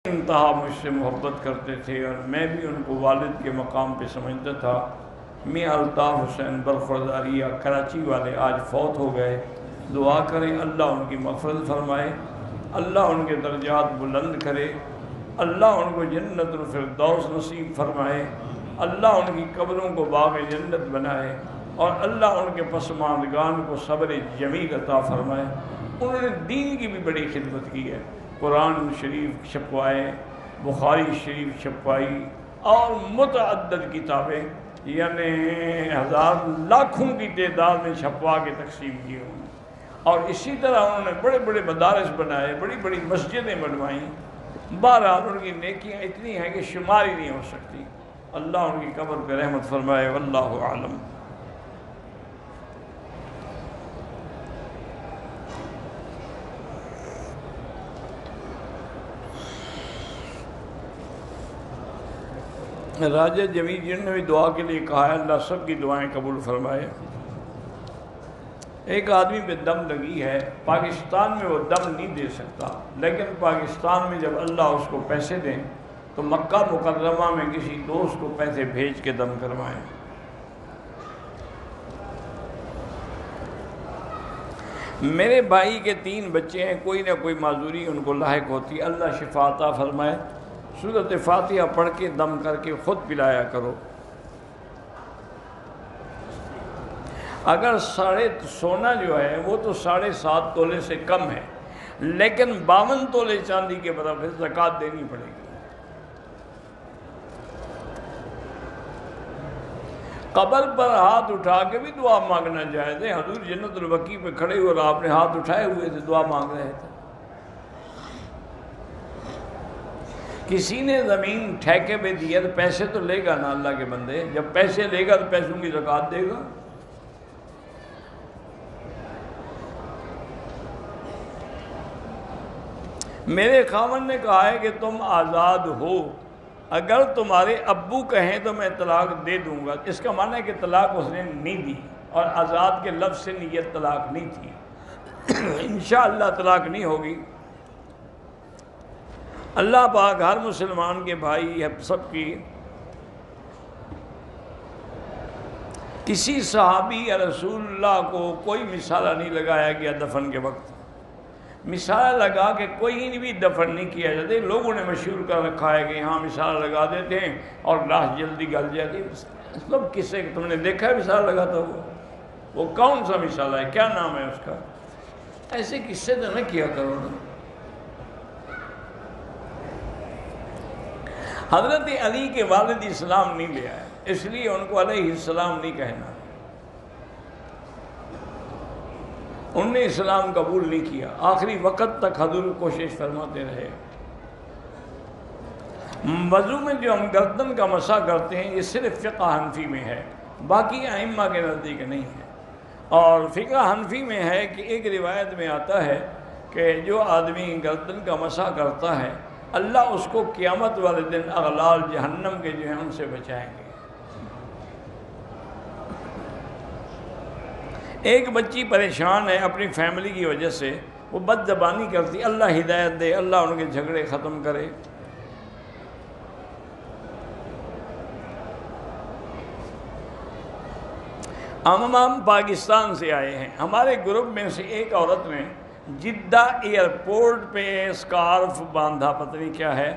انتہا مجھ سے محبت کرتے تھے اور میں بھی ان کو والد کے مقام پہ سمجھتا تھا۔ میاں الطاف حسین برخورداریہ کراچی والے آج فوت ہو گئے۔ دعا کریں اللہ ان کی مغفرت فرمائے، اللہ ان کے درجات بلند کرے، اللہ ان کو جنت الفردوس نصیب فرمائے، اللہ ان کی قبروں کو باغ جنت بنائے اور اللہ ان کے پسماندگان کو صبر جمیل عطا فرمائے۔ انہوں نے دین کی بھی بڑی خدمت کی ہے، قرآن شریف چھپوائے، بخاری شریف چھپوائی اور متعدد کتابیں، یعنی ہزار لاکھوں کی تعداد میں چھپوا کے تقسیم کی انہوں نے۔ اور اسی طرح انہوں نے بڑے بڑے مدارس بنائے، بڑی بڑی مسجدیں بنوائیں۔ بہرحال ان کی نیکیاں اتنی ہیں کہ شمار ہی نہیں ہو سکتی۔ اللہ ان کی قبر پہ رحمت فرمائے، واللہ اعلم۔ راجہ جمیل جن نے بھی دعا کے لیے کہا ہے، اللہ سب کی دعائیں قبول فرمائے۔ ایک آدمی پہ دم لگی ہے، پاکستان میں وہ دم نہیں دے سکتا، لیکن پاکستان میں جب اللہ اس کو پیسے دیں تو مکہ مکرمہ میں کسی دوست کو پیسے بھیج کے دم کروائیں۔ میرے بھائی کے 3 بچے ہیں، کوئی نہ کوئی معذوری ان کو لاحق ہوتی ہے، اللہ شفا عطا فرمائے۔ سورۃ فاتحہ پڑھ کے دم کر کے خود پلایا کرو۔ اگر سونا جو ہے وہ تو 7.5 تولے سے کم ہے، لیکن 52 تولے چاندی کے برابر زکوٰۃ دینی پڑے گی۔ قبر پر ہاتھ اٹھا کے بھی دعا مانگنا جائز ہے۔ حضور جنت البقیع پہ کھڑے ہوئے اور آپ نے ہاتھ اٹھائے ہوئے تھے، دعا مانگ رہے تھے۔ کسی نے زمین ٹھیکے پہ دی ہے تو پیسے تو لے گا نا اللہ کے بندے، جب پیسے لے گا تو پیسوں کی زکوٰۃ دے گا۔ میرے خاوند نے کہا ہے کہ تم آزاد ہو، اگر تمہارے ابو کہیں تو میں طلاق دے دوں گا۔ اس کا معنی ہے کہ طلاق اس نے نہیں دی، اور آزاد کے لفظ سے نیت طلاق نہیں تھی۔ انشاءاللہ طلاق نہیں ہوگی۔ اللہ پاک ہر مسلمان کے بھائی سب کی، کسی صحابی یا رسول اللہ کو کوئی مثالہ نہیں لگایا گیا دفن کے وقت۔ مثالہ لگا کے کوئی بھی دفن نہیں کیا جاتا۔ لوگوں نے مشہور کر رکھا ہے کہ یہاں مثالہ لگا دیتے ہیں اور لاش جلدی گل جاتی ہے۔ سب کسے تم نے دیکھا ہے مثالہ لگاتا ہوا؟ وہ کون سا مثالہ ہے، کیا نام ہے اس کا؟ ایسے قصے تو نہ کیا کرو نا۔ حضرت علی کے والد اسلام نہیں لے آئے، اس لیے ان کو علیہ السلام نہیں کہنا۔ انہوں نے اسلام قبول نہیں کیا، آخری وقت تک حضور کوشش فرماتے رہے۔ وضو میں جو ہم گردن کا مسح کرتے ہیں یہ صرف فقہ حنفی میں ہے، باقی ائمہ کے نزدیک نہیں ہے۔ اور فقہ حنفی میں ہے کہ ایک روایت میں آتا ہے کہ جو آدمی گردن کا مسح کرتا ہے اللہ اس کو قیامت والے دن اغلال جہنم کے جو ہیں ان سے بچائیں گے۔ ایک بچی پریشان ہے اپنی فیملی کی وجہ سے، وہ بد زبانی کرتی، اللہ ہدایت دے، اللہ ان کے جھگڑے ختم کرے۔ ہم پاکستان سے آئے ہیں، ہمارے گروپ میں سے ایک عورت نے جدہ ایئرپورٹ پہ اسکارف باندھا، پتہ نہیں کیا ہے۔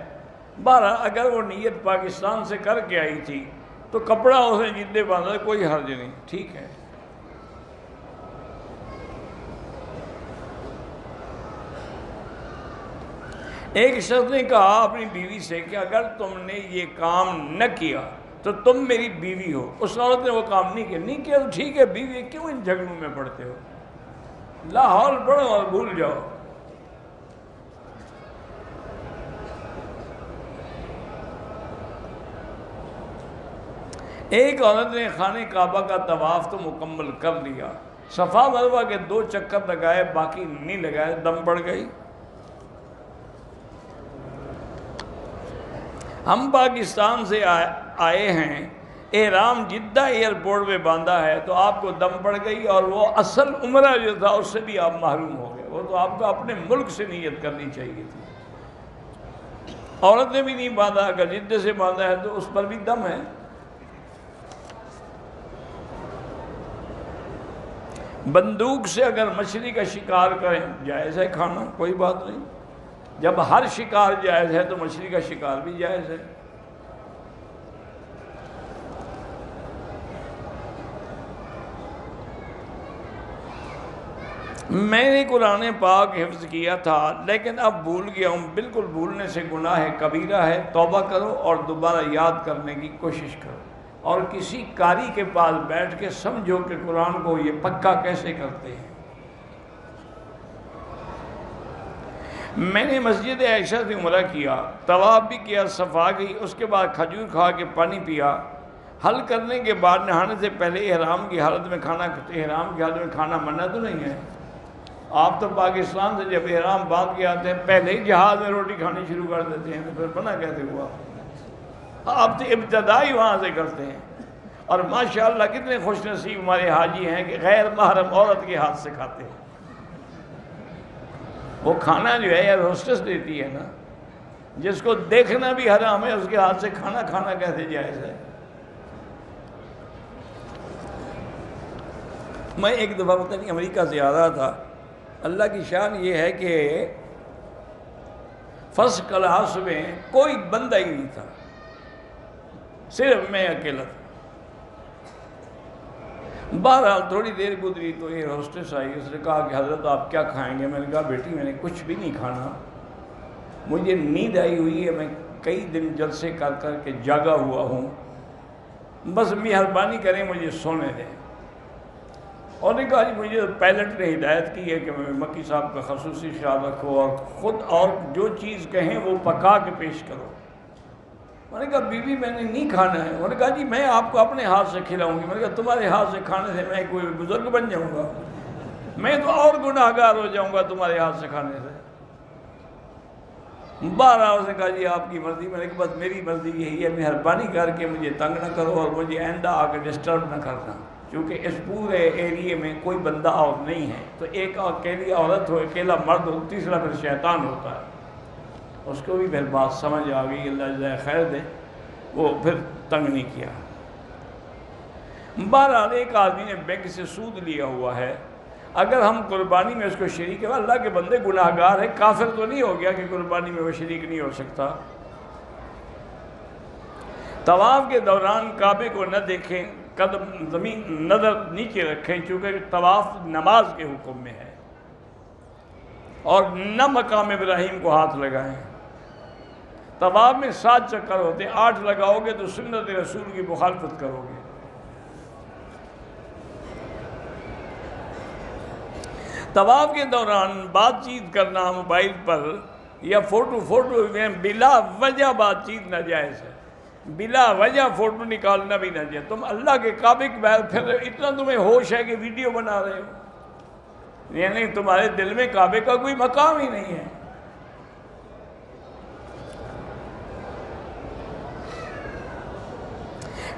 بہرحال اگر وہ نیت پاکستان سے کر کے آئی تھی تو کپڑا اسے جدے باندھا، کوئی حرج نہیں، ٹھیک ہے۔ ایک شخص نے کہا اپنی بیوی سے کہ اگر تم نے یہ کام نہ کیا تو تم میری بیوی ہو۔ اس عورت نے وہ کام نہیں کیا تو ٹھیک ہے، بیوی، کیوں ان جھگڑوں میں پڑتے ہو؟ لاہور پڑھو اور بھول جاؤ۔ ایک عورت نے خانہ کعبہ کا طواف تو مکمل کر لیا، صفا مروہ کے 2 چکر لگائے، باقی نہیں لگائے، دم پڑ گئی۔ ہم پاکستان سے آئے ہیں، احرام جدہ ایئرپورٹ پہ باندھا ہے تو آپ کو دم پڑ گئی، اور وہ اصل عمرہ جو تھا اس سے بھی آپ محروم ہو گئے۔ وہ تو آپ کو اپنے ملک سے نیت کرنی چاہیے تھی۔ عورت نے بھی نہیں باندھا، اگر جدے سے باندھا ہے تو اس پر بھی دم ہے۔ بندوق سے اگر مچھلی کا شکار کریں جائز ہے کھانا، کوئی بات نہیں۔ جب ہر شکار جائز ہے تو مچھلی کا شکار بھی جائز ہے۔ میں نے قرآن پاک حفظ کیا تھا لیکن اب بھول گیا ہوں، بالکل بھولنے سے گناہ کبیرہ ہے، توبہ کرو اور دوبارہ یاد کرنے کی کوشش کرو، اور کسی قاری کے پاس بیٹھ کے سمجھو کہ قرآن کو یہ پکا کیسے کرتے ہیں۔ میں نے مسجد عائشہ سے عمرہ کیا، طواف بھی کیا، صفا کی، اس کے بعد کھجور کھا کے پانی پیا، حل کرنے کے بعد نہانے سے پہلے احرام کی حالت میں کھانا منع تو نہیں ہے؟ آپ تو پاکستان سے جب احرام باندھ کے آتے ہیں پہلے ہی جہاز میں روٹی کھانی شروع کر دیتے ہیں، تو پھر منع کیسے ہوا؟ آپ تو ابتدائی وہاں سے کرتے ہیں، اور ماشاءاللہ کتنے خوش نصیب ہمارے حاجی ہیں کہ غیر محرم عورت کے ہاتھ سے کھاتے ہیں۔ وہ کھانا جو ہے یار ہوسٹس دیتی ہے نا، جس کو دیکھنا بھی حرام ہے اس کے ہاتھ سے کھانا کیسے جائز ہے؟ میں ایک دفعہ پتہ نہیں امریکہ سے آ رہا تھا، اللہ کی شان یہ ہے کہ فرسٹ کلاس میں کوئی بندہ ہی نہیں تھا، صرف میں اکیلا تھا۔ بہرحال تھوڑی دیر گزری تو یہ ہوسٹس آئی، اس نے کہا کہ حضرت آپ کیا کھائیں گے؟ میں نے کہا بیٹی میں نے کچھ بھی نہیں کھانا، مجھے نیند آئی ہوئی ہے، میں کئی دن جلسے کر کر کے جاگا ہوا ہوں، بس مہربانی کریں مجھے سونے دیں۔ اور نے کہا جی مجھے پائلٹ نے ہدایت کی ہے کہ میں مکی صاحب کا خصوصی خیال رکھو اور خود اور جو چیز کہیں وہ پکا کے پیش کرو۔ میں نے کہا بیوی میں نے نہیں کھانا ہے۔ انہوں نے کہا جی میں آپ کو اپنے ہاتھ سے کھلاؤں گی۔ میں نے کہا تمہارے ہاتھ سے کھانے سے میں کوئی بزرگ بن جاؤں گا؟ میں تو اور گناہگار ہو جاؤں گا تمہارے ہاتھ سے کھانے سے۔ بہرحال اس نے کہا جی آپ کی مرضی۔ میں نے کہا بس میری مرضی یہی ہے، مہربانی کر کے مجھے تنگ نہ کرو اور مجھے آئندہ آ کے ڈسٹرب نہ کرنا، کیونکہ اس پورے ایریے میں کوئی بندہ اور نہیں ہے، تو ایک اکیلی عورت ہو، اکیلا مرد ہو، تیسرا پھر شیطان ہوتا ہے۔ اس کو بھی پھر بات سمجھ آ گئی، اللہ جزائے خیر دے، وہ پھر تنگ نہیں کیا۔ بہرحال ایک آدمی نے بینک سے سود لیا ہوا ہے، اگر ہم قربانی میں اس کو شریک ہے، اللہ کے بندے گناہگار ہے، کافر تو نہیں ہو گیا کہ قربانی میں وہ شریک نہیں ہو سکتا۔ طواف کے دوران کعبے کو نہ دیکھیں، قدم زمین نظر نیچے رکھیں، چونکہ طواف نماز کے حکم میں ہے، اور نہ مقام ابراہیم کو ہاتھ لگائیں۔ طواف میں 7 چکر ہوتے ہیں، 8 لگاؤ گے تو سنت رسول کی مخالفت کرو گے۔ طواف کے دوران بات چیت کرنا موبائل پر یا فوٹو میں بلا وجہ بات چیت ناجائز ہے، بلا وجہ فوٹو نکالنا بھی ناجائز۔ تم اللہ کے کعبے کے باہر پھر اتنا تمہیں ہوش ہے کہ ویڈیو بنا رہے ہو، یعنی تمہارے دل میں کعبے کا کوئی مقام ہی نہیں ہے۔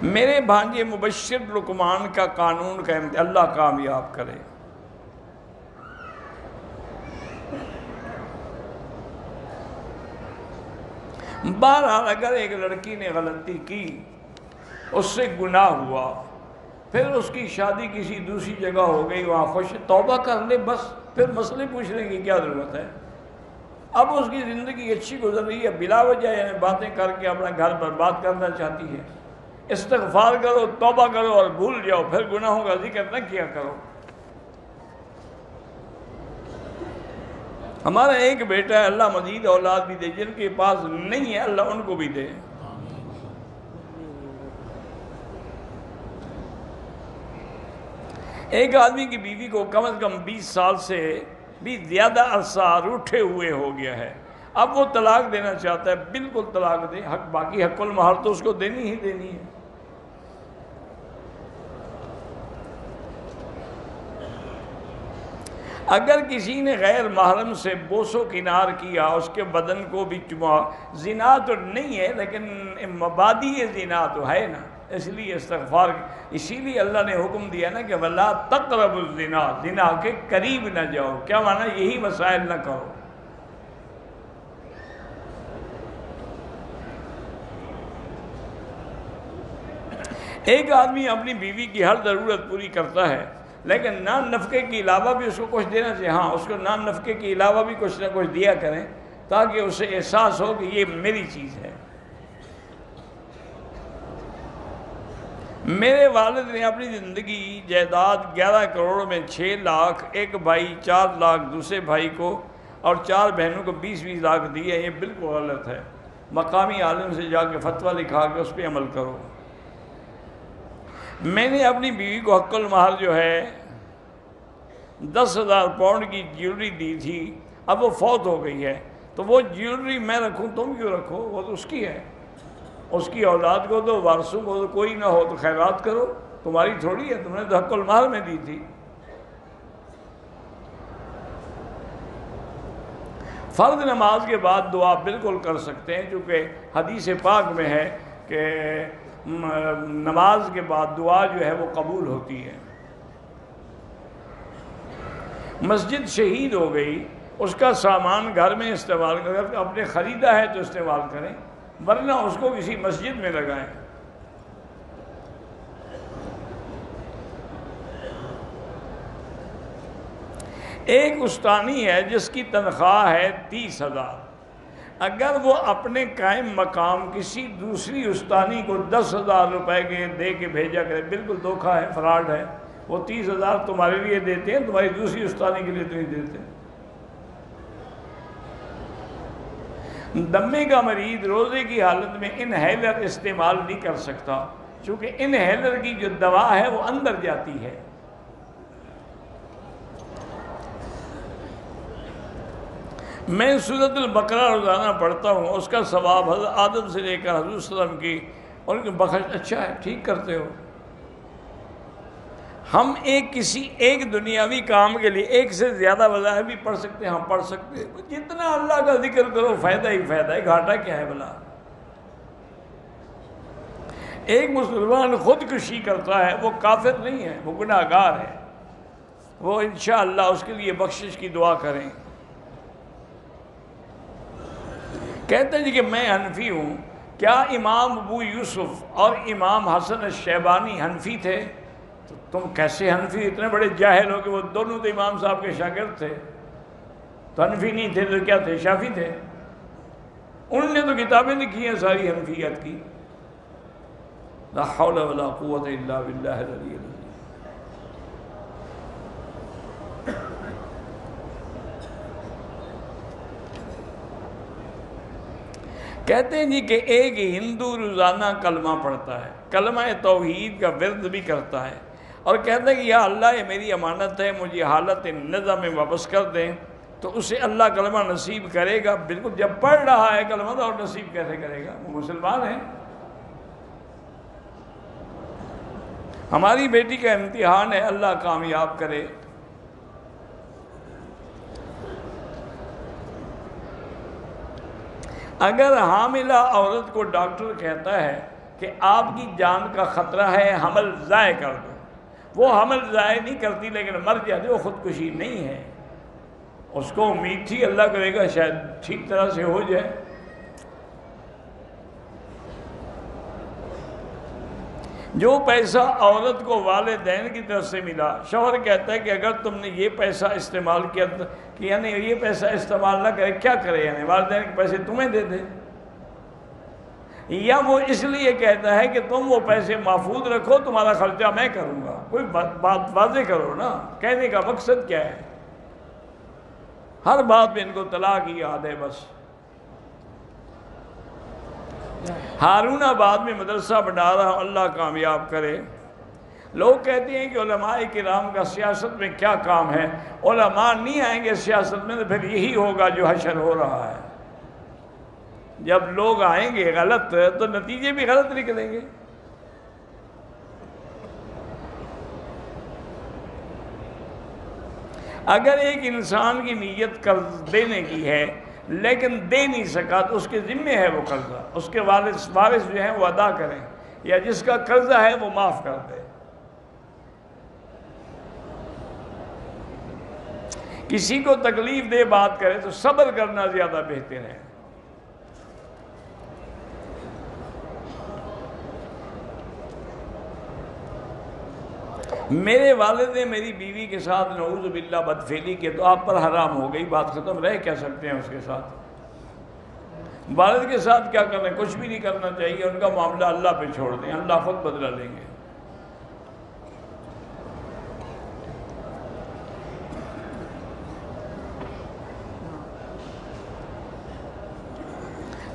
میرے بھانجے مبشر لقمان کا قانون کا اللہ کامیاب کرے۔ بہرحال اگر ایک لڑکی نے غلطی کی، اس سے گناہ ہوا، پھر اس کی شادی کسی دوسری جگہ ہو گئی، وہاں خوش توبہ کر لے، بس پھر مسئلے پوچھنے کی کیا ضرورت ہے؟ اب اس کی زندگی اچھی گزر رہی ہے، بلا وجہ یعنی باتیں کر کے اپنا گھر برباد کرنا چاہتی ہے، استغفار کرو، توبہ کرو اور بھول جاؤ، پھر گناہوں کا ذکر نہ کیا کرو۔ ہمارا ایک بیٹا ہے، اللہ مزید اولاد بھی دے، جن کے پاس نہیں ہے اللہ ان کو بھی دے۔ ایک آدمی کی بیوی کو کم از کم 20 سال سے بھی زیادہ عرصہ روٹھے ہوئے ہو گیا ہے، اب وہ طلاق دینا چاہتا ہے، بالکل طلاق دے، باقی حق المہر تو اس کو دینی ہی دینی ہے۔ اگر کسی نے غیر محرم سے بوس و کنار کیا، اس کے بدن کو بھی چما، زنا تو نہیں ہے لیکن مبادی زنا تو ہے نا، اس لیے استغفار، اسی لیے اللہ نے حکم دیا نا کہ وَلَا تَقْرَبُوا الزِّنَا، زنا کے قریب نہ جاؤ۔ کیا معنی؟ یہی مسائل نہ کرو۔ ایک آدمی اپنی بیوی کی ہر ضرورت پوری کرتا ہے لیکن نان نفقے کے علاوہ بھی اس کو کچھ دینا چاہیے. ہاں اس کو نان نفقے کے علاوہ بھی کچھ نہ کچھ دیا کریں تاکہ اسے احساس ہو کہ یہ میری چیز ہے. میرے والد نے اپنی زندگی جائیداد 11 کروڑ میں 6 لاکھ، ایک بھائی 4 لاکھ دوسرے بھائی کو اور 4 بہنوں کو 20-20 لاکھ دیے. یہ بالکل غلط ہے. مقامی عالم سے جا کے فتویٰ لکھا کے اس پہ عمل کرو. میں نے اپنی بیوی کو حق المہر جو ہے 10,000 پاؤنڈ کی جیولری دی تھی. اب وہ فوت ہو گئی ہے تو وہ جیولری میں رکھوں، تم کیوں رکھو؟ وہ تو اس کی ہے. اس کی اولاد کو دو، وارثوں کو دو، کوئی نہ ہو تو خیرات کرو. تمہاری تھوڑی ہے، تم نے تو حق المہر میں دی تھی. فرض نماز کے بعد دعا بالکل کر سکتے ہیں چونکہ حدیث پاک میں ہے کہ نماز کے بعد دعا جو ہے وہ قبول ہوتی ہے. مسجد شہید ہو گئی، اس کا سامان گھر میں استعمال کریں، اپنے خریدا ہے تو استعمال کریں ورنہ اس کو کسی مسجد میں لگائیں. ایک استانی ہے جس کی تنخواہ ہے 30,000. اگر وہ اپنے قائم مقام کسی دوسری استانی کو 10,000 روپے کے دے کے بھیجا کرے، بالکل دھوکہ ہے، فراڈ ہے. وہ 30,000 تمہارے لیے دیتے ہیں، تمہاری دوسری استانی کے لیے تو نہیں دیتے. دمے کا مریض روزے کی حالت میں انہیلر استعمال نہیں کر سکتا چونکہ انہیلر کی جو دوا ہے وہ اندر جاتی ہے. میں سورۃ البقرہ روزانہ پڑھتا ہوں، اس کا ثواب حضرت آدم سے لے کر حضور صلی اللہ علیہ وسلم کی اور ان کی بخش. اچھا ہے، ٹھیک کرتے ہو. ہم کسی ایک دنیاوی کام کے لیے ایک سے زیادہ وظائف بھی پڑھ سکتے ہیں. ہم پڑھ سکتے ہیں. جتنا اللہ کا ذکر کرو فائدہ ہی فائدہ ہے، گھاٹا کیا ہے بلا. ایک مسلمان خودکشی کرتا ہے وہ کافر نہیں ہے، وہ گناہ گار ہے. وہ انشاءاللہ اس کے لیے بخشش کی دعا کریں. کہتے ہیں جی کہ میں حنفی ہوں. کیا امام ابو یوسف اور امام حسن الشیبانی حنفی تھے؟ تو تم کیسے حنفی؟ اتنے بڑے جاہل ہو کہ وہ دونوں تو امام صاحب کے شاگرد تھے. تو حنفی نہیں تھے تو کیا تھے؟ شافعی تھے. انہوں نے تو کتابیں لکھی ہیں ساری حنفیت کی. لا حول ولا قوت الا باللہ العلی العظیم. کہتے ہیں جی کہ ایک ہندو روزانہ کلمہ پڑھتا ہے، کلمہ توحید کا ورد بھی کرتا ہے اور کہتا ہے کہ یا اللہ یہ میری امانت ہے، مجھے حالت نظم میں واپس کر دیں. تو اسے اللہ کلمہ نصیب کرے گا. بالکل جب پڑھ رہا ہے کلمہ تو اور نصیب کیسے کرے گا؟ وہ مسلمان ہے. ہماری بیٹی کا امتحان ہے، اللہ کامیاب کرے. اگر حاملہ عورت کو ڈاکٹر کہتا ہے کہ آپ کی جان کا خطرہ ہے، حمل ضائع کر دو، وہ حمل ضائع نہیں کرتی لیکن مر جاتی، وہ خودکشی نہیں ہے. اس کو امید تھی اللہ کرے گا شاید ٹھیک طرح سے ہو جائے. جو پیسہ عورت کو والدین کی طرف سے ملا، شوہر کہتا ہے کہ اگر تم نے یہ پیسہ استعمال کیا کہ یعنی یہ پیسہ استعمال نہ کرے، کیا کرے؟ یعنی والدین کے پیسے تمہیں دے دے. یا وہ اس لیے کہتا ہے کہ تم وہ پیسے محفوظ رکھو، تمہارا خرچہ میں کروں گا. کوئی بات واضح کرو نا. کہنے کا مقصد کیا ہے؟ ہر بات میں ان کو طلاق کی یاد ہے بس. ہارون آباد میں مدرسہ بنا رہا ہوں، اللہ کامیاب کرے. لوگ کہتے ہیں کہ علماء کرام کا سیاست میں کیا کام ہے؟ علماء نہیں آئیں گے سیاست میں تو پھر یہی ہوگا جو حشر ہو رہا ہے. جب لوگ آئیں گے غلط تو نتیجے بھی غلط نکلیں گے. اگر ایک انسان کی نیت قرض دینے کی ہے لیکن دے نہیں سکا تو اس کے ذمے ہے وہ قرضہ، اس کے وارث جو ہیں وہ ادا کریں، یا جس کا قرضہ ہے وہ معاف کر دے. کسی کو تکلیف دے بات کرے تو صبر کرنا زیادہ بہتر ہے. میرے والد نے میری بیوی کے ساتھ نعوذ باللہ بدفعلی کی تو آپ پر حرام ہو گئی، بات ختم، رہ کیا سکتے ہیں اس کے ساتھ؟ والد کے ساتھ کیا کرنا ہے؟ کچھ بھی نہیں کرنا چاہیے، ان کا معاملہ اللہ پہ چھوڑ دیں، اللہ خود بدلہ لیں گے۔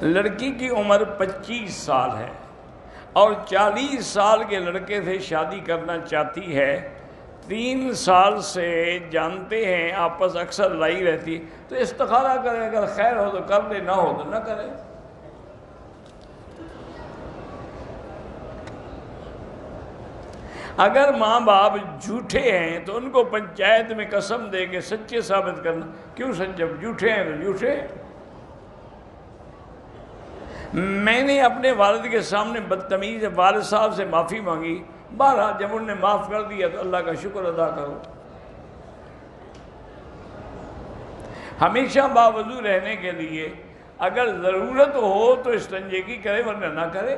لڑکی کی عمر 25 سال ہے اور 40 سال کے لڑکے سے شادی کرنا چاہتی ہے، 3 سال سے جانتے ہیں، آپس اکثر لڑائی رہتی، تو استخارہ کرے، اگر خیر ہو تو کر لے، نہ ہو تو نہ کرے۔ اگر ماں باپ جھوٹے ہیں تو ان کو پنچایت میں قسم دے کے سچے ثابت کرنا، کیوں سچے؟ جھوٹے ہیں تو جھوٹے۔ میں نے اپنے والد کے سامنے بدتمیز والد صاحب سے معافی مانگی، بہرحال جب انہوں نے معاف کر دیا تو اللہ کا شکر ادا کرو۔ ہمیشہ باوضو رہنے کے لیے اگر ضرورت ہو تو استنجے کرے، ورنہ نہ کرے۔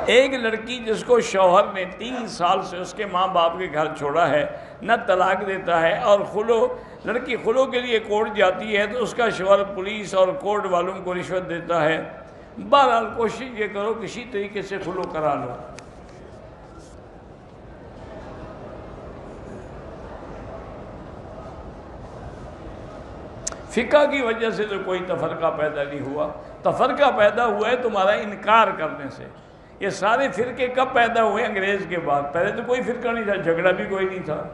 ایک لڑکی جس کو شوہر نے 3 سال سے اس کے ماں باپ کے گھر چھوڑا ہے، نہ طلاق دیتا ہے، اور لڑکی خلو کے لیے کورٹ جاتی ہے تو اس کا شوہر پولیس اور کورٹ والوں کو رشوت دیتا ہے، بہرحال کوشش یہ کرو کسی طریقے سے خلو کرا لو۔ فقہ کی وجہ سے تو کوئی تفرقہ پیدا نہیں ہوا، تفرقہ پیدا ہوا ہے تمہارا انکار کرنے سے۔ یہ سارے فرقے کب پیدا ہوئے؟ انگریز کے بعد۔ پہلے تو کوئی فرقہ نہیں تھا، جھگڑا بھی کوئی نہیں تھا۔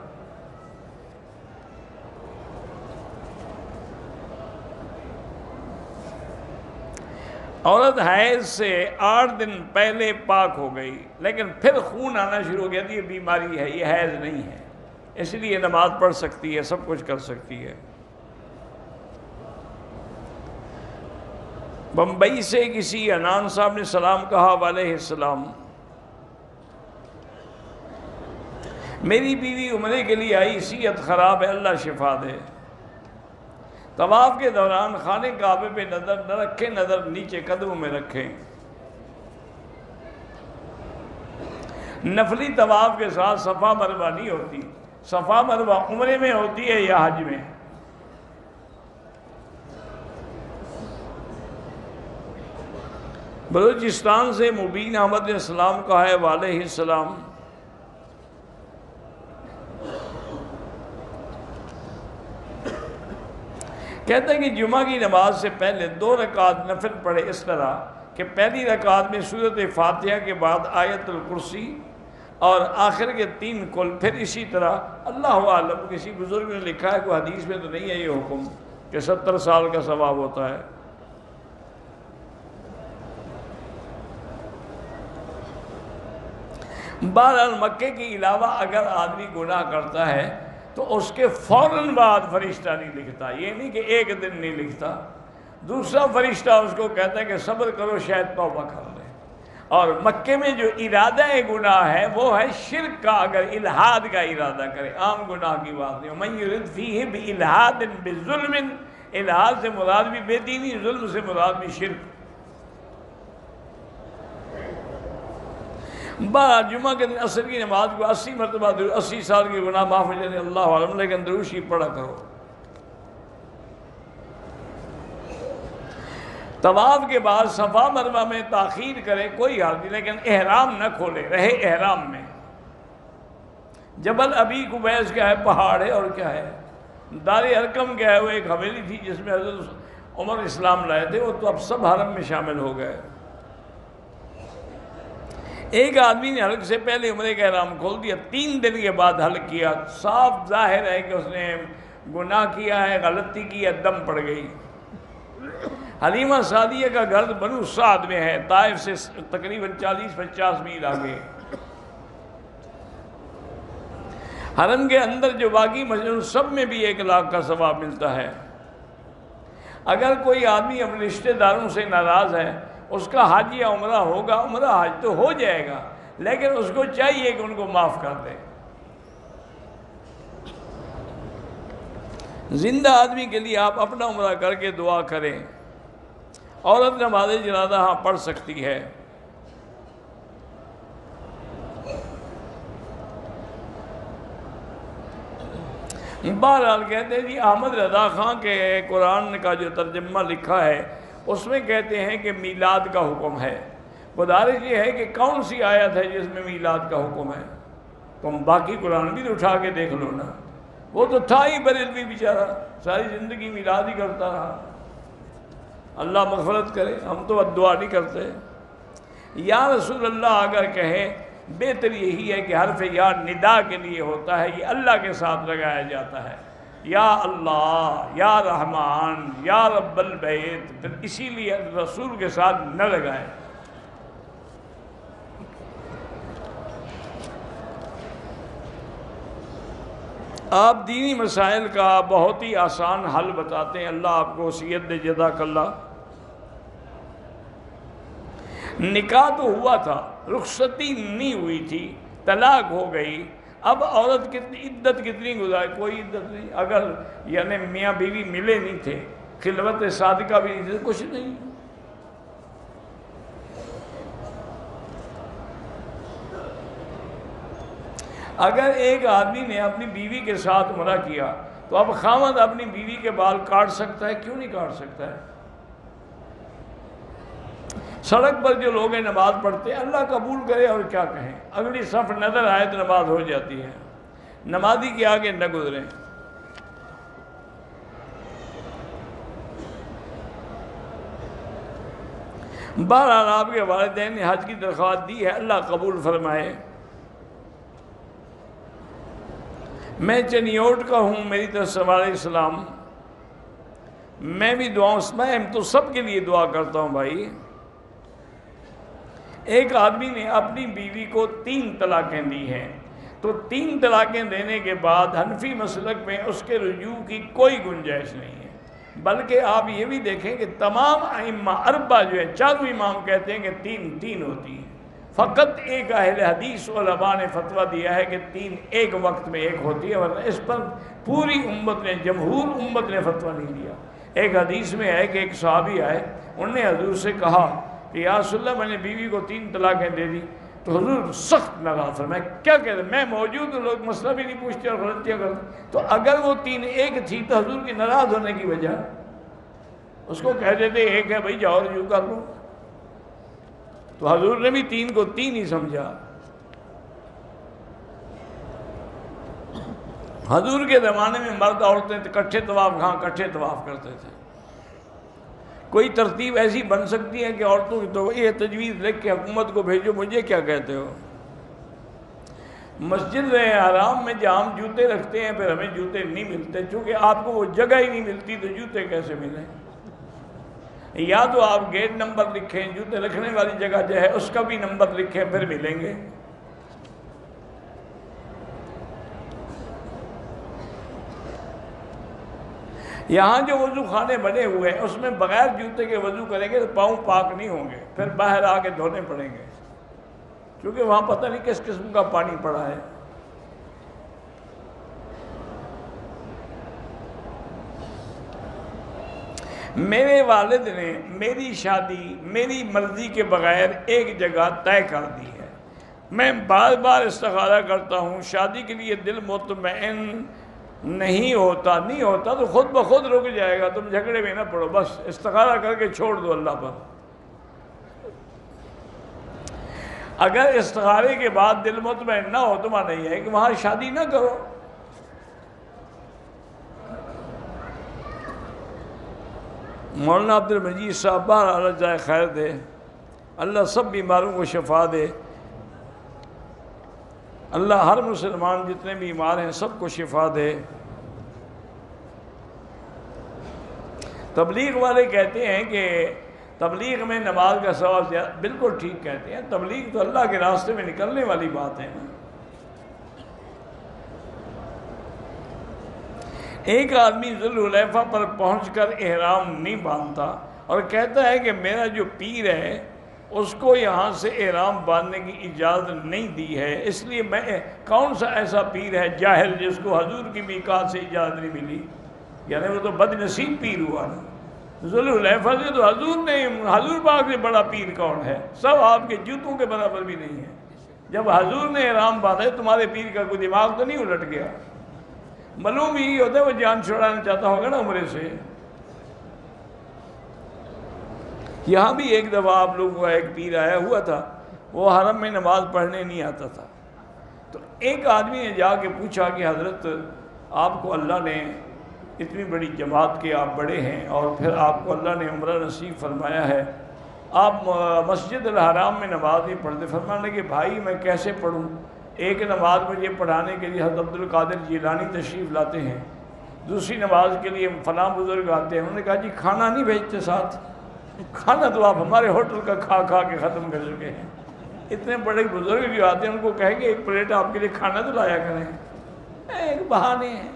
عورت حیض سے 8 دن پہلے پاک ہو گئی، لیکن پھر خون آنا شروع ہو گیا تو یہ بیماری ہے، یہ حیض نہیں ہے، اس لیے نماز پڑھ سکتی ہے، سب کچھ کر سکتی ہے۔ بمبئی سے کسی انان صاحب نے سلام کہا، وعلیہ السلام، میری بیوی عمرے کے لیے آئی، صحت خراب ہے، اللہ شفا دے۔ طواف کے دوران خانے کعبے پہ نظر نہ رکھیں، نظر نیچے قدموں میں رکھیں۔ نفلی طواف کے ساتھ صفا مروہ نہیں ہوتی، صفا مروہ عمرے میں ہوتی ہے یا حج میں۔ بلوچستان سے مبین احمد نے سلام کہا ہے، وعلیہ السلام، کہتے ہیں کہ جمعہ کی نماز سے پہلے 2 رکعت نفل پڑھے، اس طرح کہ پہلی رکعت میں سورۃ فاتحہ کے بعد آیت الکرسی اور آخر کے 3 کل، پھر اسی طرح اللہ عالم، کسی بزرگ نے لکھا ہے، کوئی حدیث میں تو نہیں ہے یہ حکم کہ 70 سال کا ثواب ہوتا ہے۔ بہرحال مکے کے علاوہ اگر آدمی گناہ کرتا ہے تو اس کے فوراً بعد فرشتہ نہیں لکھتا، یہ نہیں کہ ایک دن نہیں لکھتا، دوسرا فرشتہ اس کو کہتا ہے کہ صبر کرو شاید توبہ کر لے۔ اور مکے میں جو ارادہ گناہ ہے وہ ہے شرک کا، اگر الہاد کا ارادہ کرے، عام گناہ کی بات نہیں۔ من یرد فیہ بالہاد بظلم، الہاد سے مراد بھی بے دینی، ظلم سے مراد بھی شرک۔ جمعہ کے دن عصر کی نماز کو 80 مرتبہ 80 سال کے گناہ معاف ہو جاتے، اللہ عالم، لیکن درود شریف پڑھا کرو۔ طواف کے بعد صفا مروہ میں تاخیر کرے کوئی حال نہیں، لیکن احرام نہ کھولے، رہے احرام میں۔ جبل ابی قبیس کیا ہے؟ پہاڑ ہے، اور کیا ہے؟ دار ارقم کیا ہے؟ وہ ایک حویلی تھی جس میں حضرت عمر اسلام لائے تھے، وہ تو اب سب حرم میں شامل ہو گئے۔ ایک آدمی نے حلق سے پہلے عمرے کا احرام کھول دیا، 3 دن کے بعد حلق کیا، صاف ظاہر ہے کہ اس نے گناہ کیا ہے، غلطی کی ہے، دم پڑ گئی۔ حلیمہ سعدیہ کا گھر بنو سعد میں ہے، طائف سے تقریباً 40-50 میل آگے۔ حرم کے اندر جو باقی مسجد سب میں بھی 1 لاکھ کا ثواب ملتا ہے۔ اگر کوئی آدمی اپنے رشتہ داروں سے ناراض ہے، اس کا حج یا عمرہ ہوگا، عمرہ حج تو ہو جائے گا، لیکن اس کو چاہیے کہ ان کو معاف کر دے۔ زندہ آدمی کے لیے آپ اپنا عمرہ کر کے دعا کریں۔ عورت نماز جنازہ ہاں پڑھ سکتی ہے۔ بہرحال کہتے ہیں جی احمد رضا خان کے قرآن کا جو ترجمہ لکھا ہے اس میں کہتے ہیں کہ میلاد کا حکم ہے۔ گزارش یہ ہے کہ کون سی آیت ہے جس میں میلاد کا حکم ہے؟ تم باقی قرآن بھی تو اٹھا کے دیکھ لو نا، وہ تو تھا ہی بریلوی بیچارہ، ساری زندگی میلاد ہی کرتا رہا۔ اللہ مغفرت کرے، ہم تو دعا نہیں کرتے۔ یا رسول اللہ اگر کہے، بہتر یہی ہے کہ حرف یا ندا کے لیے ہوتا ہے، یہ اللہ کے ساتھ لگایا جاتا ہے، یا اللہ، یا رحمان، یا رب البیت، پھر اسی لیے رسول کے ساتھ نہ لگائے۔ آپ دینی مسائل کا بہت ہی آسان حل بتاتے ہیں، اللہ آپ کو وصیت دے، جزاک اللہ۔ نکاح تو ہوا تھا، رخصتی نہیں ہوئی تھی، طلاق ہو گئی، اب عورت کتنی عدت کتنی گزارے؟ کوئی عدت نہیں۔ اگر یعنی میاں بیوی ملے نہیں تھے، خلوت صادقہ بھی نہیں تھے، کچھ نہیں۔ اگر ایک آدمی نے اپنی بیوی کے ساتھ عمرہ کیا تو اب خاوند اپنی بیوی کے بال کاٹ سکتا ہے؟ کیوں نہیں کاٹ سکتا ہے؟ سڑک پر جو لوگ نماز پڑھتے ہیں، اللہ قبول کرے اور کیا کہیں، اگلی صف نظر آئے تو نماز ہو جاتی ہے، نمازی کے آگے نہ گزریں۔ بہرحال آپ کے والدین نے حج کی درخواست دی ہے، اللہ قبول فرمائے۔ میں چنیوٹ کا ہوں، میری طرف سے علیہ السلام، میں بھی دعاؤں، میں تو سب کے لیے دعا کرتا ہوں بھائی۔ ایک آدمی نے اپنی بیوی کو 3 طلاقیں دی ہیں، تو 3 طلاقیں دینے کے بعد حنفی مسلک میں اس کے رجوع کی کوئی گنجائش نہیں ہے، بلکہ آپ یہ بھی دیکھیں کہ تمام ائمہ اربعہ جو ہے، چاروں امام کہتے ہیں کہ 3 ہوتی ہیں، فقط ایک اہل حدیث علماء نے فتویٰ دیا ہے کہ 3 ایک وقت میں ایک ہوتی ہے، ورنہ اس پر پوری امت نے، جمہور امت نے فتویٰ نہیں دیا۔ ایک حدیث میں ہے کہ ایک صحابی آئے، انہوں نے حضور سے کہا کہ یا رسول اللہ میں نے بیوی کو 3 طلاقیں دے دی، تو حضور سخت ناراض فرمایا، کیا کہتے ہیں، میں موجود ہوں، لوگ مسئلہ بھی نہیں پوچھتے اور غلطیاں کرتے، تو اگر وہ 3 ایک تھی تو حضور کی ناراض ہونے کی وجہ، اس کو کہہ دیتے ایک ہے بھائی جاؤ رجوع کر لو، تو حضور نے بھی 3 کو 3 ہی سمجھا۔ حضور کے زمانے میں مرد عورتیں اکٹھے طواف، ہاں اکٹھے طواف کرتے تھے۔ کوئی ترتیب ایسی بن سکتی ہے کہ عورتوں کی تو یہ تجویز لکھ کے حکومت کو بھیجو، مجھے کیا کہتے ہو؟ مسجد حرام میں جہاں ہم جوتے رکھتے ہیں، پھر ہمیں جوتے نہیں ملتے، چونکہ آپ کو وہ جگہ ہی نہیں ملتی تو جوتے کیسے ملیں؟ یا تو آپ گیٹ نمبر لکھیں، جوتے رکھنے والی جگہ جو ہے اس کا بھی نمبر لکھیں، پھر ملیں گے۔ یہاں جو وضو خانے بنے ہوئے ہیں اس میں بغیر جوتے کے وضو کریں گے تو پاؤں پاک نہیں ہوں گے، پھر باہر آ کے دھونے پڑیں گے، کیونکہ وہاں پتہ نہیں کس قسم کا پانی پڑا ہے۔ میرے والد نے میری شادی میری مرضی کے بغیر ایک جگہ طے کر دی ہے، میں بار بار استخارہ کرتا ہوں، شادی کے لیے دل مطمئن نہیں ہوتا تو خود بخود رک جائے گا، تم جھگڑے میں نہ پڑو، بس استخارہ کر کے چھوڑ دو اللہ پر۔ اگر استخارے کے بعد دل مطمئن نہ ہو تو مانا یہ ہے کہ وہاں شادی نہ کرو۔ مولانا عبد المجید صاحب بہرحال اللہ جائے خیر دے، اللہ سب بیماروں کو شفا دے، اللہ ہر مسلمان جتنے بیمار ہیں سب کو شفا دے۔ تبلیغ والے کہتے ہیں کہ تبلیغ میں نماز کا ثواب زیادہ، بالکل ٹھیک کہتے ہیں، تبلیغ تو اللہ کے راستے میں نکلنے والی بات ہے نا۔ ایک آدمی ذوالحلیفہ پر پہنچ کر احرام نہیں باندھتا اور کہتا ہے کہ میرا جو پیر ہے اس کو یہاں سے احرام باندھنے کی اجازت نہیں دی ہے، اس لیے میں کون سا ایسا پیر ہے جاہل جس کو حضور کی میقات سے اجازت نہیں ملی؟ یعنی وہ تو بد نصیب پیر ہوا نا۔ ذوالحلیفہ سے تو حضور پاک سے بڑا پیر کون ہے؟ سب آپ کے جوتوں کے برابر بھی نہیں ہے۔ جب حضور نے احرام باندھا تمہارے پیر کا کوئی دماغ تو نہیں الٹ گیا؟ معلوم ہی ہوتا ہے وہ جان چھڑانا چاہتا ہوگا نا عمرے سے. یہاں بھی ایک دفعہ آپ لوگوں کا ایک پیر آیا ہوا تھا، وہ حرم میں نماز پڑھنے نہیں آتا تھا. تو ایک آدمی نے جا کے پوچھا کہ حضرت آپ کو اللہ نے اتنی بڑی جماعت کے آپ بڑے ہیں اور پھر آپ کو اللہ نے عمرہ نصیب فرمایا ہے، آپ مسجد الحرام میں نماز نہیں پڑھتے. فرمانے کہ بھائی میں کیسے پڑھوں؟ ایک نماز مجھے پڑھانے کے لیے حضرت عبد القادر جیلانی تشریف لاتے ہیں، دوسری نماز کے لیے فلاں بزرگ آتے ہیں. انہوں نے کہا جی کھانا نہیں بھیجتے ساتھ؟ کھانا تو آپ ہمارے ہوٹل کا کھا کھا کے ختم کر چکے ہیں. اتنے بڑے بزرگ جو آتے ہیں ان کو کہیں کہ ایک پلیٹ آپ کے لیے کھانا تو لایا کریں. ایک بہانے ہیں.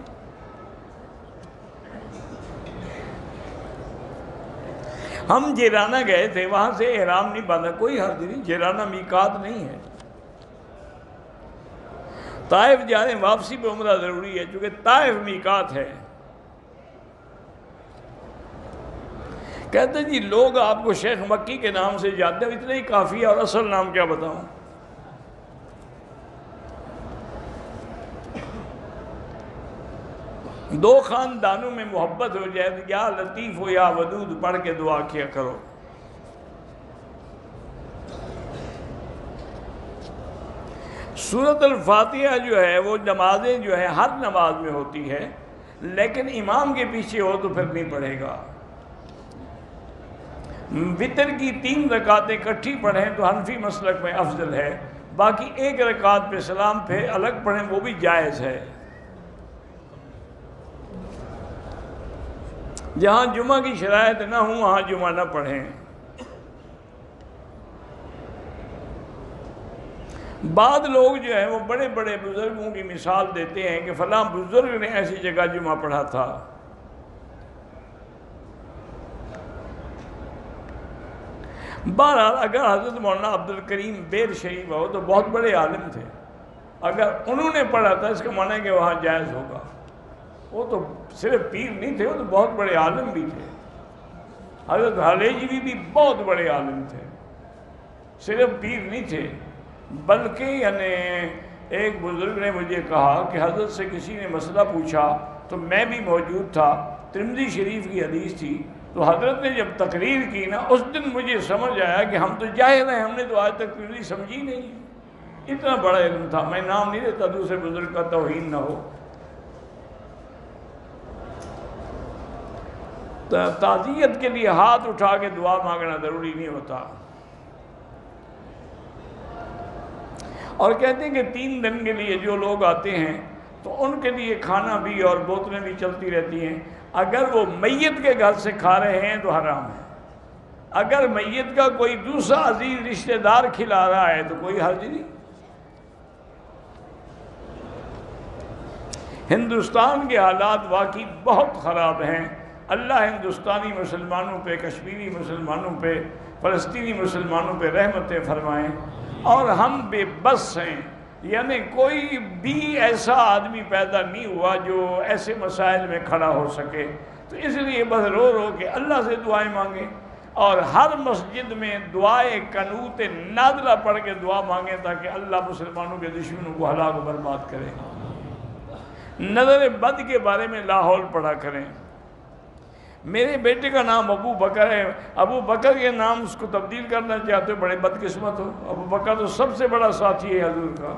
ہم جیرانہ گئے تھے، وہاں سے احرام نہیں باندھا، کوئی حرج نہیں، جیرانہ میقات نہیں ہے. طائف جانے واپسی پہ عمرہ ضروری ہے چونکہ طائف میقات ہے. کہتے ہیں جی لوگ آپ کو شیخ مکی کے نام سے جانتے ہیں، اتنا ہی کافی ہے، اور اصل نام کیا بتاؤں؟ دو خاندانوں میں محبت ہو جائے تو یا لطیف ہو یا ودود پڑھ کے دعا کیا کرو. سورۃ الفاتحہ جو ہے وہ نمازیں جو ہے ہر نماز میں ہوتی ہے، لیکن امام کے پیچھے ہو تو پھر نہیں پڑھے گا. وتر کی 3 رکعتیں اکٹھی پڑھیں تو حنفی مسلک میں افضل ہے، باقی ایک رکعت پہ سلام پھر الگ پڑھیں وہ بھی جائز ہے. جہاں جمعہ کی شرائط نہ ہوں وہاں جمعہ نہ پڑھیں. بعض لوگ جو ہیں وہ بڑے بڑے بزرگوں کی مثال دیتے ہیں کہ فلاں بزرگ نے ایسی جگہ جمعہ پڑھا تھا. بہرحال اگر حضرت مولانا عبد الکریم بیر شریف ہو تو بہت بڑے عالم تھے، اگر انہوں نے پڑھا تھا اس کا معنی ہے کہ وہاں جائز ہوگا. وہ تو صرف پیر نہیں تھے، وہ تو بہت بڑے عالم بھی تھے. حضرت حلیجوی بھی بہت بڑے عالم تھے، صرف پیر نہیں تھے. بلکہ یعنی ایک بزرگ نے مجھے کہا کہ حضرت سے کسی نے مسئلہ پوچھا تو میں بھی موجود تھا، ترمذی شریف کی حدیث تھی، تو حضرت نے جب تقریر کی نا اس دن مجھے سمجھ آیا کہ ہم تو جاہل ہیں، ہم نے تو آج تک ترمذی سمجھی نہیں. اتنا بڑا علم تھا. میں نام نہیں لیتا دوسرے بزرگ کا توہین نہ ہو. تعزیت کے لیے ہاتھ اٹھا کے دعا مانگنا ضروری نہیں ہوتا. اور کہتے ہیں کہ 3 دن کے لیے جو لوگ آتے ہیں تو ان کے لیے کھانا بھی اور بوتلیں بھی چلتی رہتی ہیں. اگر وہ میت کے گھر سے کھا رہے ہیں تو حرام ہے. اگر میت کا کوئی دوسرا عزیز رشتہ دار کھلا رہا ہے تو کوئی حرج نہیں. ہندوستان کے حالات واقعی بہت خراب ہیں. اللہ ہندوستانی مسلمانوں پہ، کشمیری مسلمانوں پہ، فلسطینی مسلمانوں پہ رحمتیں فرمائیں. اور ہم بے بس ہیں، یعنی کوئی بھی ایسا آدمی پیدا نہیں ہوا جو ایسے مسائل میں کھڑا ہو سکے. تو اس لیے بس رو رو کے اللہ سے دعائیں مانگیں، اور ہر مسجد میں دعائے قنوت نادرہ پڑھ کے دعا مانگیں تاکہ اللہ مسلمانوں کے دشمنوں کو ہلاک و برباد کرے. نظر بد کے بارے میں لاحول پڑھا کریں. میرے بیٹے کا نام ابو بکر ہے، ابو بکر کے نام اس کو تبدیل کرنا چاہتے ہو، بڑے بدقسمت ہو. ابو بکر تو سب سے بڑا ساتھی ہے حضور کا.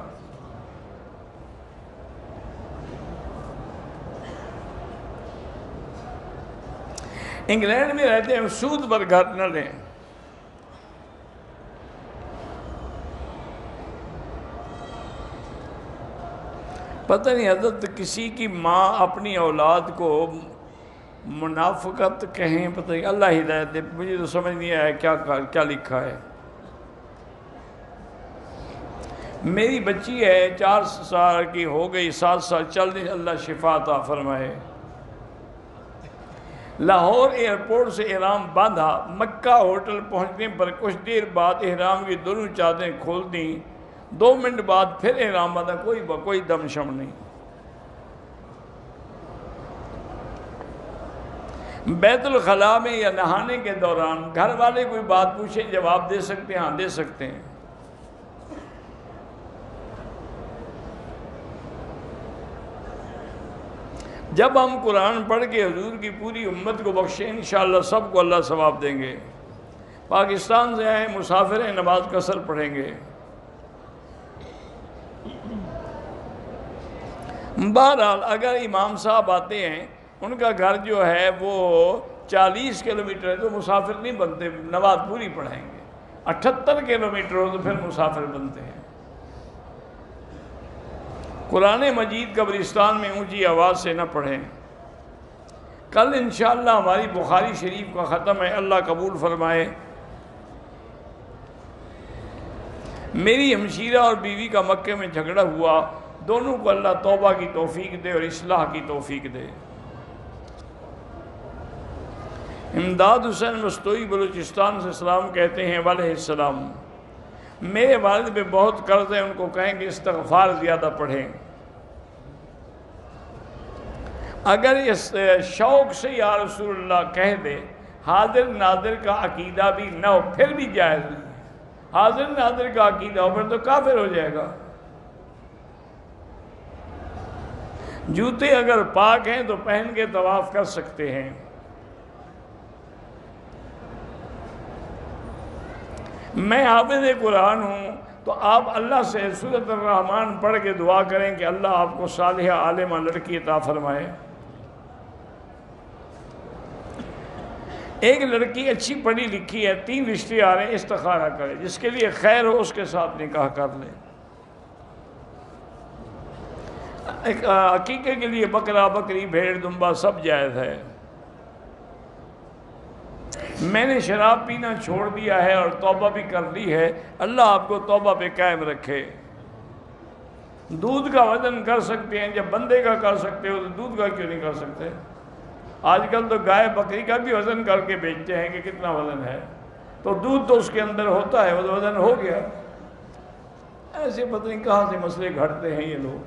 انگلینڈ میں رہتے ہیں، سود پر گھر نہ لیں. پتہ نہیں حضرت کسی کی ماں اپنی اولاد کو منافقت کہیں، پتہ نہیں، اللہ ہدایت دے. مجھے تو سمجھ نہیں آیا کیا لکھا ہے. میری بچی ہے 4 سال کی، ہو گئی 7 سال چل رہی، اللہ شفا عطا فرمائے. لاہور ایئرپورٹ سے احرام باندھا، مکہ ہوٹل پہنچنے پر کچھ دیر بعد احرام کی دونوں چادریں کھول دیں، 2 منٹ بعد پھر احرام باندھا، کوئی دم شم نہیں. بیت الخلاء میں یا نہانے کے دوران گھر والے کوئی بات پوچھیں جواب دے سکتے ہیں؟ ہاں دے سکتے ہیں. جب ہم قرآن پڑھ کے حضور کی پوری امت کو بخشیں انشاءاللہ سب کو اللہ ثواب دیں گے۔ پاکستان سے آئے مسافر ہیں، نماز قصر پڑھیں گے۔ بہرحال اگر امام صاحب آتے ہیں، ان کا گھر جو ہے وہ 40 کلومیٹر ہے تو مسافر نہیں بنتے، نماز پوری پڑھیں گے۔ 78 کلومیٹر ہو تو پھر مسافر بنتے ہیں۔ قرآن مجید قبرستان میں اونچی آواز سے نہ پڑھیں۔ کل انشاءاللہ ہماری بخاری شریف کا ختم ہے، اللہ قبول فرمائے۔ میری ہمشیرہ اور بیوی کا مکے میں جھگڑا ہوا، دونوں کو اللہ توبہ کی توفیق دے اور اصلاح کی توفیق دے۔ امداد حسین مستوئی بلوچستان سے سلام کہتے ہیں، وعلیہ السلام۔ میرے والد پہ بہت قرض ہے، ان کو کہیں کہ استغفار زیادہ پڑھیں۔ اگر اس شوق سے یا رسول اللہ کہہ دے، حاضر ناظر کا عقیدہ بھی نہ ہو پھر بھی جائز نہیں ہے۔ حاضر ناظر کا عقیدہ ہو پھر تو کافر ہو جائے گا۔ جوتے اگر پاک ہیں تو پہن کے طواف کر سکتے ہیں۔ میں حافظ قرآن ہوں تو آپ اللہ سے سورۃ الرحمن پڑھ کے دعا کریں کہ اللہ آپ کو صالحہ عالمہ لڑکی عطا فرمائے۔ ایک لڑکی اچھی پڑھی لکھی ہے، 3 رشتے آ رہے ہیں، استخارہ کرے، جس کے لیے خیر ہو اس کے ساتھ نکاح کر لے۔ ایک عقیقے کے لیے بکرا بکری بھیڑ دمبا سب جائز ہے۔ میں نے شراب پینا چھوڑ دیا ہے اور توبہ بھی کر لی ہے، اللہ آپ کو توبہ پہ قائم رکھے۔ دودھ کا وزن کر سکتے ہیں، جب بندے کا کر سکتے ہو تو دودھ کا کیوں نہیں کر سکتے؟ آج کل تو گائے بکری کا بھی وزن کر کے بیچتے ہیں کہ کتنا وزن ہے، تو دودھ تو اس کے اندر ہوتا ہے، وہ وزن ہو گیا۔ ایسے پتہ نہیں کہاں سے مسئلے گھڑتے ہیں یہ لوگ۔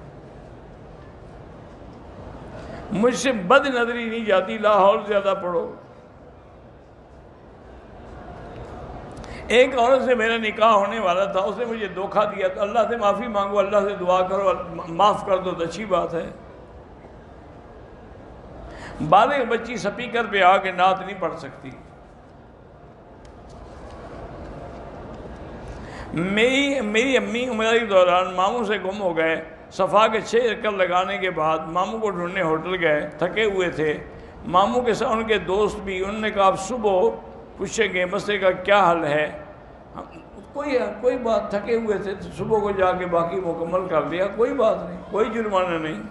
مجھ سے بد نظری نہیں جاتی، لاہور زیادہ پڑھو۔ ایک عورت سے میرا نکاح ہونے والا تھا، اس نے مجھے دھوکہ دیا، تو اللہ سے معافی مانگو، اللہ سے دعا کرو، معاف کر دو تو اچھی بات ہے۔ بالغ بچی سپیکر پہ آ کے نعت نہیں پڑھ سکتی۔ میری امی عمرہ کے دوران ماموں سے گم ہو گئے، صفا کے 6 چکر لگانے کے بعد ماموں کو ڈھونڈنے ہوٹل گئے، تھکے ہوئے تھے۔ ماموں کے ساتھ ان کے دوست بھی، انہوں نے کہا آپ صبح پوچھیں گے مسئلے کا کیا حل ہے۔ کوئی بات، تھکے ہوئے تھے تو صبح کو جا کے باقی مکمل کر لیا، کوئی بات نہیں، کوئی جرمانہ نہیں۔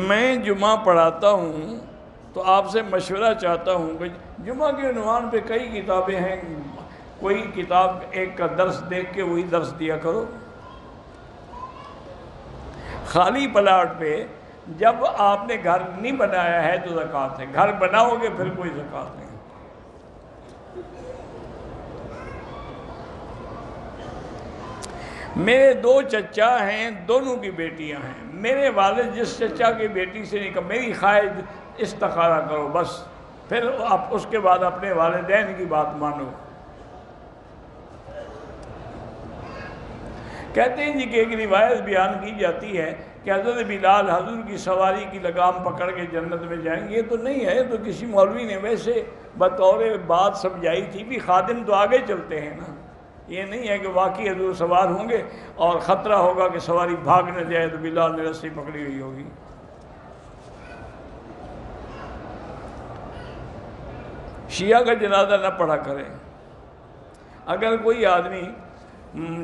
میں جمعہ پڑھاتا ہوں تو آپ سے مشورہ چاہتا ہوں کہ جمعہ کے عنوان پہ کئی کتابیں ہیں، کوئی کتاب ایک کا درس دیکھ کے وہی درس دیا کرو۔ خالی پلاٹ پہ جب آپ نے گھر نہیں بنایا ہے تو زکوٰۃ ہے، گھر بناؤ گے پھر کوئی زکوٰۃ نہیں۔ میرے 2 چچا ہیں، دونوں کی بیٹیاں ہیں۔ میرے والد جس چچا کی بیٹی سے نکاح، میری خواہش استخارہ کرو بس، پھر آپ اس کے بعد اپنے والدین کی بات مانو۔ کہتے ہیں جی کہ ایک روایت بیان کی جاتی ہے کہ حضرت بلال حضور کی سواری کی لگام پکڑ کے جنت میں جائیں گے، یہ تو نہیں ہے، تو کسی مولوی نے ویسے بطور بات سمجھائی تھی، بھی خادم تو آگے چلتے ہیں نا، یہ نہیں ہے کہ واقعی حضور سوار ہوں گے اور خطرہ ہوگا کہ سواری بھاگ نہ جائے تو بلال نے رسی پکڑی ہوئی ہوگی۔ شیعہ کا جنازہ نہ پڑھا کرے۔ اگر کوئی آدمی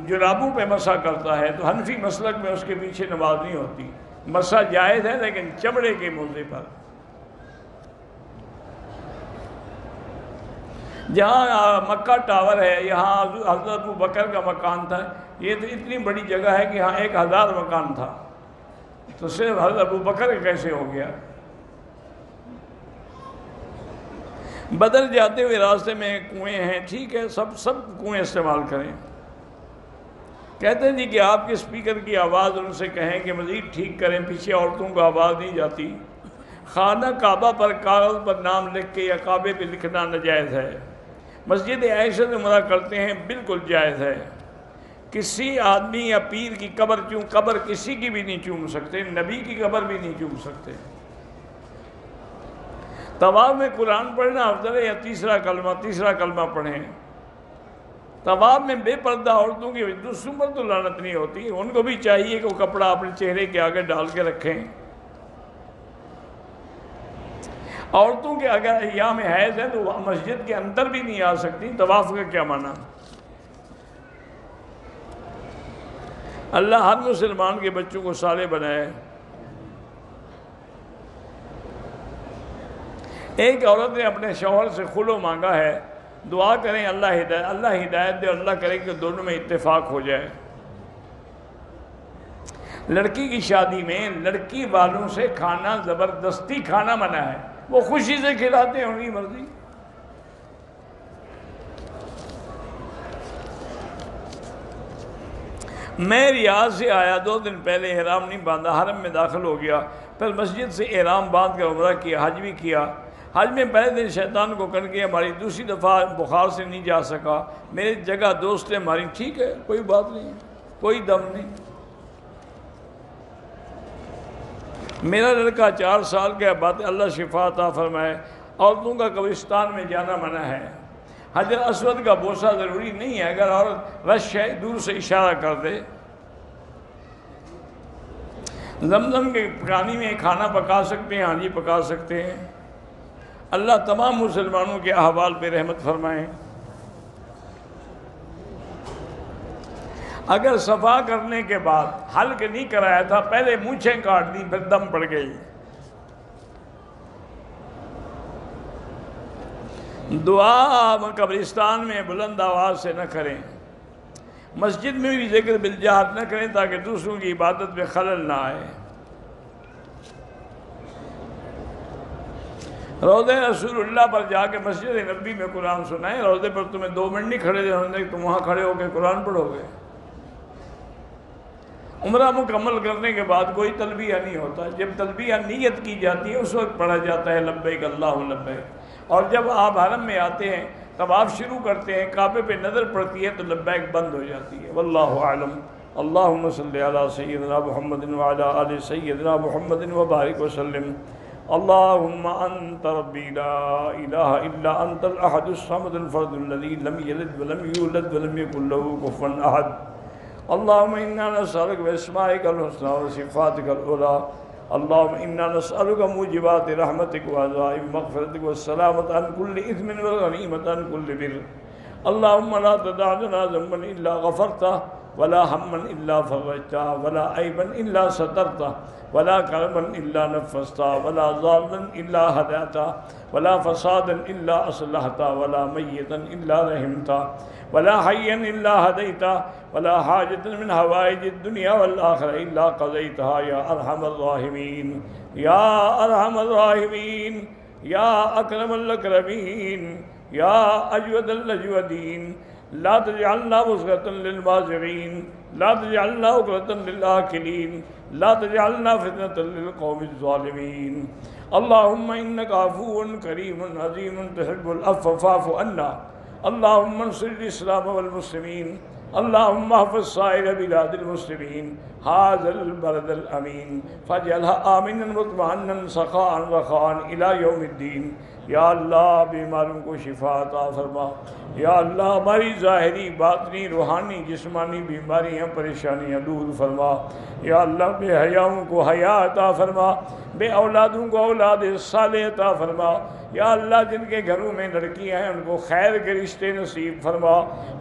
جرابوں پہ مسح کرتا ہے تو حنفی مسلک میں اس کے پیچھے نماز نہیں ہوتی، مسح جائز ہے لیکن چمڑے کے موضع پر۔ جہاں مکہ ٹاور ہے، یہاں حضرت ابوبکر کا مکان تھا، یہ تو اتنی بڑی جگہ ہے کہ یہاں 1000 مکان تھا، تو صرف حضرت ابوبکر کیسے ہو گیا؟ بدر جاتے ہوئے راستے میں کنویں ہیں، ٹھیک ہے، سب کنویں استعمال کریں۔ کہتے ہیں جی کہ آپ کے اسپیکر کی آواز ان سے کہیں کہ مزید ٹھیک کریں، پیچھے عورتوں کو آواز نہیں جاتی۔ خانہ کعبہ پر کاغذ پر نام لکھ کے یا کعبے پہ لکھنا ناجائز ہے۔ مسجد عائشہ سے عمرہ کرتے ہیں، بالکل جائز ہے۔ کسی آدمی یا پیر کی قبر قبر کسی کی بھی نہیں چوم سکتے، نبی کی قبر بھی نہیں چوم سکتے۔ طواف میں قرآن پڑھنا افضل ہے یا تیسرا کلمہ پڑھیں؟ طواف میں بے پردہ عورتوں کی دوسروں پر تو لعنت نہیں ہوتی، ان کو بھی چاہیے کہ وہ کپڑا اپنے چہرے کے آگے ڈال کے رکھیں۔ عورتوں کے اگر ایام حیض ہے تو وہ مسجد کے اندر بھی نہیں آ سکتی، طواف کا کیا معنی؟ اللہ ہر مسلمان کے بچوں کو صالح بنائے۔ ایک عورت نے اپنے شوہر سے خلو مانگا ہے، دعا کریں اللہ ہدایت دے، اللہ کرے کہ دونوں میں اتفاق ہو جائے۔ لڑکی کی شادی میں لڑکی والوں سے کھانا زبردستی کھانا منع ہے، وہ خوشی سے کھلاتے ہیں، ان کی مرضی۔ میں ریاض سے آیا، 2 دن پہلے احرام نہیں باندھا، حرم میں داخل ہو گیا، پھر مسجد سے احرام باندھ کر عمرہ کیا، حج بھی کیا۔ حج میں پہلے دن شیطان کو کر کے ہماری دوسری دفعہ بخار سے نہیں جا سکا، میری جگہ دوست نے ہماری، ٹھیک ہے کوئی بات نہیں، کوئی دم نہیں۔ میرا لڑکا 4 سال کا بات، اللہ شفا عطا فرمائے، عورتوں کا قبرستان میں جانا منع ہے، حجر اسود کا بوسہ ضروری نہیں ہے، اگر عورت رش ہے دور سے اشارہ کر دے۔ زمزم کے پانی میں کھانا پکا سکتے ہیں، ہاں جی پکا سکتے ہیں۔ اللہ تمام مسلمانوں کے احوال پہ رحمت فرمائیں۔ اگر صفا کرنے کے بعد حلق نہیں کرایا تھا، پہلے مونچھیں کاٹ دی، پھر دم پڑ گئی، دعا قبرستان میں بلند آواز سے نہ کریں، مسجد میں بھی ذکر بالجہر نہ کریں تاکہ دوسروں کی عبادت میں خلل نہ آئے۔ روضہ رسول اللہ پر جا کے مسجد نبی میں قرآن سنائیں، روضے پر تمہیں 2 منٹ نہیں کھڑے ہونے، تم وہاں کھڑے ہو کے قرآن پڑھو گے۔ عمرہ مکمل کرنے کے بعد کوئی تلبیہ نہیں ہوتا، جب تلبیہ نیت کی جاتی ہے اس وقت پڑھا جاتا ہے لبیک اللہم لبیک، اور جب آپ حرم میں آتے ہیں تب آپ شروع کرتے ہیں، کعبے پہ نظر پڑتی ہے تو لبیک بند ہو جاتی ہے۔ واللہ اعلم۔ اللہم صلی علی سیدنا محمد وعلی آل سیدنا محمد وبارک وسلم۔ اللہم انت ربی لا الہ الا انت الاحد الصمد الفرد الذی لم یلد ولم یولد ولم یکن له کفوا احد۔ اللہم انا نسألک باسمائک الحسنى وصفاتک العلی، اللہم انا نسألک موجبات رحمتک وعزائم مغفرتک والسلامت عن کل اثم والغنیمت عن کل بر۔ اللہم لا تدع لنا ذنبا الا غفرتہ ولا ہما الا فرجتہ ولا عیبا الا سترتہ ولا کربا الا نفستہ ولا ضالا الا ہدیتہ ولا فسادا الا اصلحتہ ولا میتا الا رحمتہ ولا حیا الا ہدیتہ ولا حاجة من حوائج الدنیا والآخرہ الا قضیتہا یا ارحم الراحمین یا ارحم الراحمین یا اکرم الاکرمین یا اجود الاجودین۔ لا تجعلنا وزغة للمازغین، لا تجعلنا عقرة للآکلین، لا تجعلنا فتنة للقوم الظالمین۔ اللہم انک عفو کریم عظیم تحب العفو فاعف عنا۔ اللہم انصر الاسلام والمسلمین، اللہم احفظ سائر بلاد المسلمین، هذا البلد الامین فاجعلها آمنا مطمئنا سخاء رخاء الى یوم الدین۔ یا اللہ بیماروں کو شفا عطا فرما، یا اللہ ہماری ظاہری باطنی روحانی جسمانی بیماریاں پریشانیاں دور فرما، یا اللہ بے حیاؤں کو حیا عطا فرما، بے اولادوں کو اولاد صالح عطا فرما، یا اللہ جن کے گھروں میں لڑکیاں ہیں ان کو خیر کے رشتے نصیب فرما،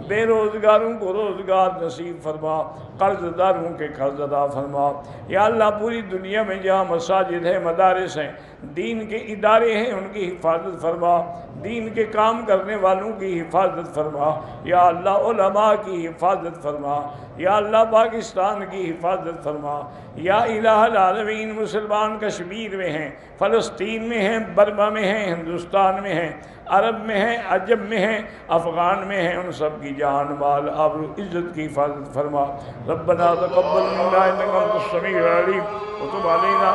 بے روزگاروں کو روزگار نصیب فرما، قرض داروں کے قرض عطا فرما، یا اللہ پوری دنیا میں جہاں مساجد ہیں مدارس ہیں دین کے ادارے ہیں ان کی حفاظت فرما، دین کے کام کرنے والوں کی حفاظت فرما، یا اللہ علماء کی حفاظت فرما، یا اللہ پاکستان کی حفاظت فرما، یا الہ العالمین مسلمان کشمیر میں ہیں، فلسطین میں ہیں، برما میں ہیں، ہندوستان میں ہیں، عرب میں ہیں، عجم میں ہیں، افغان میں ہیں، ان سب کی جان مال آبرو عزت کی حفاظت فرما۔ ربنا تقبل منا انک انت السمیع العلیم وتب علینا